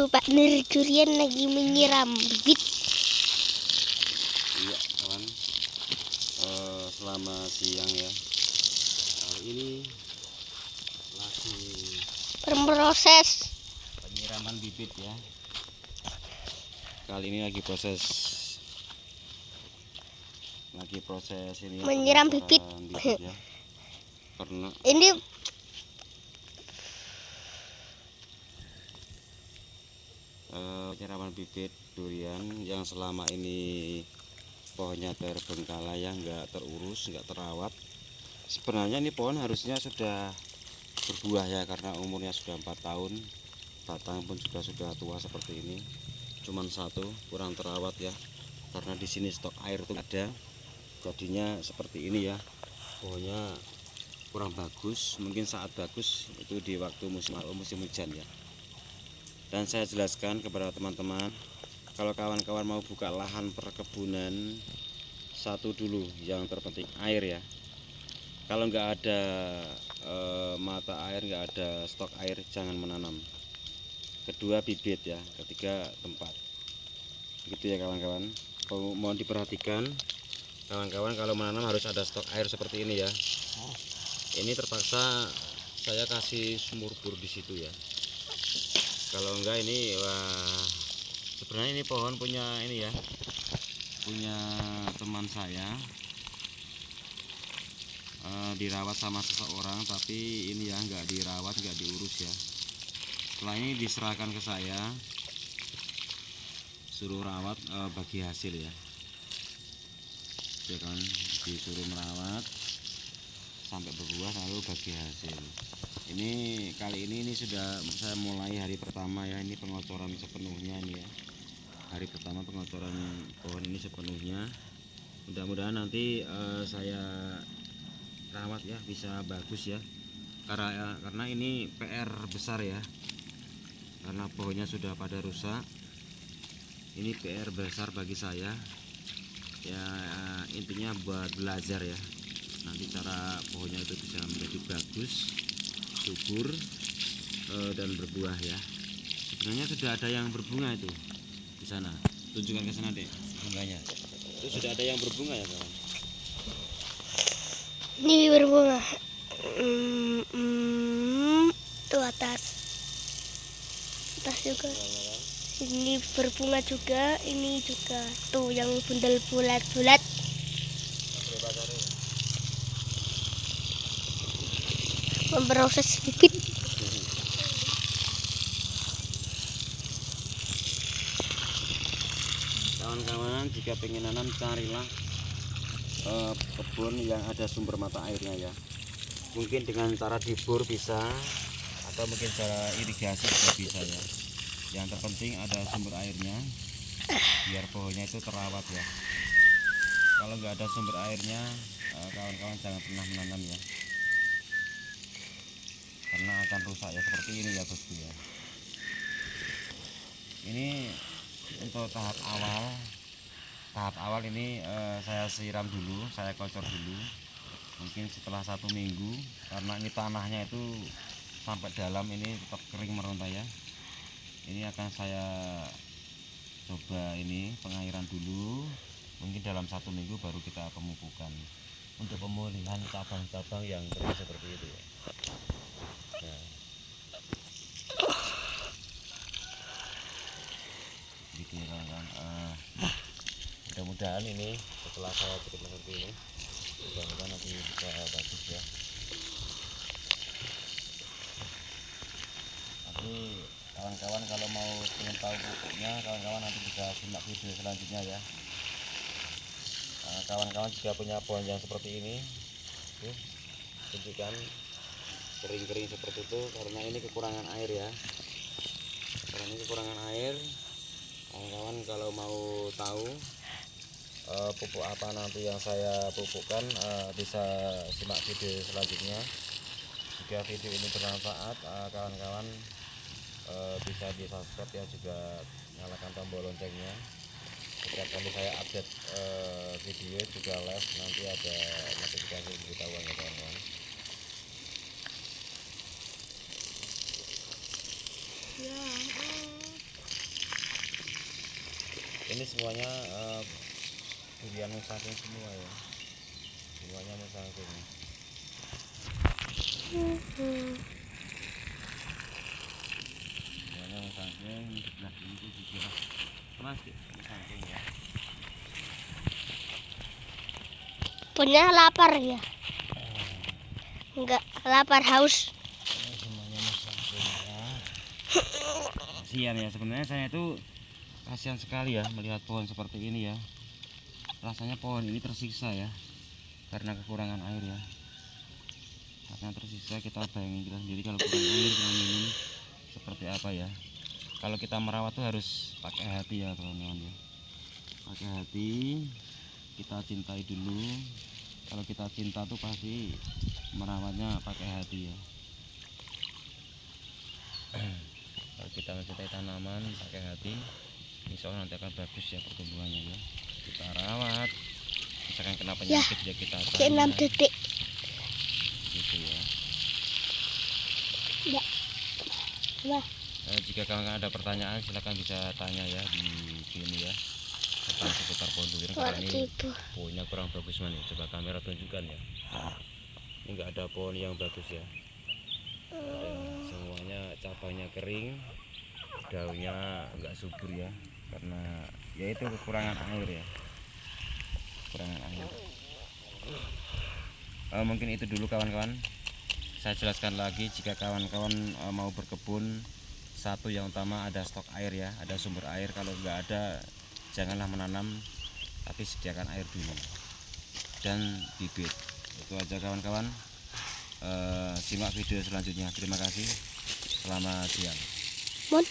Pak Nur Durian lagi menyiram bibit. Iya kawan, selamat siang ya. Kali ini lagi Berproses penyiraman bibit ya. Kali ini lagi proses ini ya, menyiram pengeboran bibit. ya. Karena Ini penyiraman bibit durian yang selama ini pohonnya terbengkalai ya, nggak terurus, nggak terawat. Sebenarnya ini pohon harusnya sudah berbuah ya, karena umurnya sudah 4 tahun, batang pun juga sudah tua seperti ini. Cuman satu kurang terawat ya, karena di sini stok air tuh ada, jadinya seperti ini ya. Pohonnya kurang bagus, mungkin saat bagus itu di waktu musim hujan ya. Dan saya jelaskan kepada teman-teman, kalau kawan-kawan mau buka lahan perkebunan, satu dulu yang terpenting air ya. Kalau nggak ada mata air, nggak ada stok air, jangan menanam. Kedua bibit ya, ketiga tempat. Gitu ya kawan-kawan. Mohon diperhatikan, kawan-kawan kalau menanam harus ada stok air seperti ini ya. Ini terpaksa saya kasih sumur bor di situ ya. Kalau enggak ini wah, sebenarnya ini pohon punya ini ya, punya teman saya, dirawat sama seseorang, tapi ini ya nggak dirawat, nggak diurus ya. Setelah ini diserahkan ke saya, suruh rawat, bagi hasil ya. Ya kan, disuruh merawat sampai berbuah lalu bagi hasil. Ini kali ini sudah saya mulai hari pertama ya, ini pengocoran sepenuhnya ini ya. Hari pertama pengocoran pohon ini sepenuhnya. Mudah-mudahan nanti saya rawat ya, bisa bagus ya. Karena ini PR besar ya. Karena pohonnya sudah pada rusak. Ini PR besar bagi saya. Ya intinya buat belajar ya. Nanti cara pohonnya itu bisa menjadi bagus, subur, dan berbuah ya. Sebenarnya sudah ada yang berbunga itu di sana. Tunjukkan ke sana deh bunganya. Itu sudah ada yang berbunga ya kawan. ini berbunga. Tuh atas juga. Ini berbunga juga, ini juga. Tuh yang bundel bulat-bulat. Memproses bibit. Kawan-kawan, jika pengen nanam carilah kebun yang ada sumber mata airnya ya. Mungkin dengan cara dibor bisa, atau mungkin cara irigasi juga bisa ya. Yang terpenting ada sumber airnya, biar pohonnya itu terawat ya. Kalau nggak ada sumber airnya, kawan-kawan jangan pernah menanam ya, karena akan rusak ya, seperti ini ya bosku ya. Ini untuk tahap awal ini saya siram dulu, saya kocor dulu. Mungkin setelah 1 minggu, karena ini tanahnya itu sampai dalam, ini tetap kering meronta ya. Ini akan saya coba ini pengairan dulu. Mungkin dalam 1 minggu baru kita pemupukan untuk pemulihan cabang-cabang yang kering seperti itu ya. Nah, gitu ya kawan-kawan. Mudah-mudahan ini setelah saya cukup seperti ini, mudah-mudahan nanti bisa bagus ya. Tapi kawan-kawan kalau mau ingin tahu pupuknya, kawan-kawan nanti bisa simak video selanjutnya ya. Kawan-kawan jika punya pohon yang seperti ini, tuh, tunjukkan kering-kering seperti itu, karena ini kekurangan air ya. Karena ini kekurangan air, kawan-kawan kalau mau tahu pupuk apa nanti yang saya pupukkan, bisa simak video selanjutnya. Jika video ini bermanfaat, kawan-kawan bisa di subscribe ya, juga nyalakan tombol loncengnya. Setiap kali saya update video juga live, nanti ada notifikasi pemberitahuan ya kawan-kawan. Ya. Ini semuanya durian musangking semua ya, semuanya musangking. Semuanya musangking. Di sebelah sini itu juga masih musangking ya. Punya lapar ya? Enggak lapar, haus. Ini semuanya musangking ya. Kasihan ya, sebenarnya saya itu kasihan sekali ya melihat pohon seperti ini ya. Rasanya pohon ini tersiksa ya karena kekurangan air ya. Karena tersiksa, kita bayangin kita sendiri kalau kurang air, kurang minum seperti apa ya. Kalau kita merawat tuh harus pakai hati ya teman-teman ya. Pakai hati, kita cintai dulu. Kalau kita cinta tuh pasti merawatnya pakai hati ya. Kalau kita mencintai tanaman pakai hati, insya Allah nanti akan bagus ya pertumbuhannya ya. Kita rawat, misalkan kena penyakit ya kita Kayak 6 detik. gitu ya. Enggak. Wah, Jika kawan ada pertanyaan silahkan bisa tanya ya di sini ya tentang seputar pohon durian, karena ini itu. pohonnya kurang bagus man. Coba kamera tunjukkan ya. Ini enggak ada pohon yang bagus ya. Semuanya cabangnya kering, daunnya enggak subur ya, karena yaitu kekurangan air ya, kekurangan air. Mungkin itu dulu kawan-kawan. Saya jelaskan lagi, jika kawan-kawan mau berkebun, satu yang utama ada stok air ya, ada sumber air. Kalau enggak ada, janganlah menanam, tapi sediakan air dulu dan bibit. Itu aja kawan-kawan. Simak video selanjutnya. Terima kasih. Selamat siang. Mon.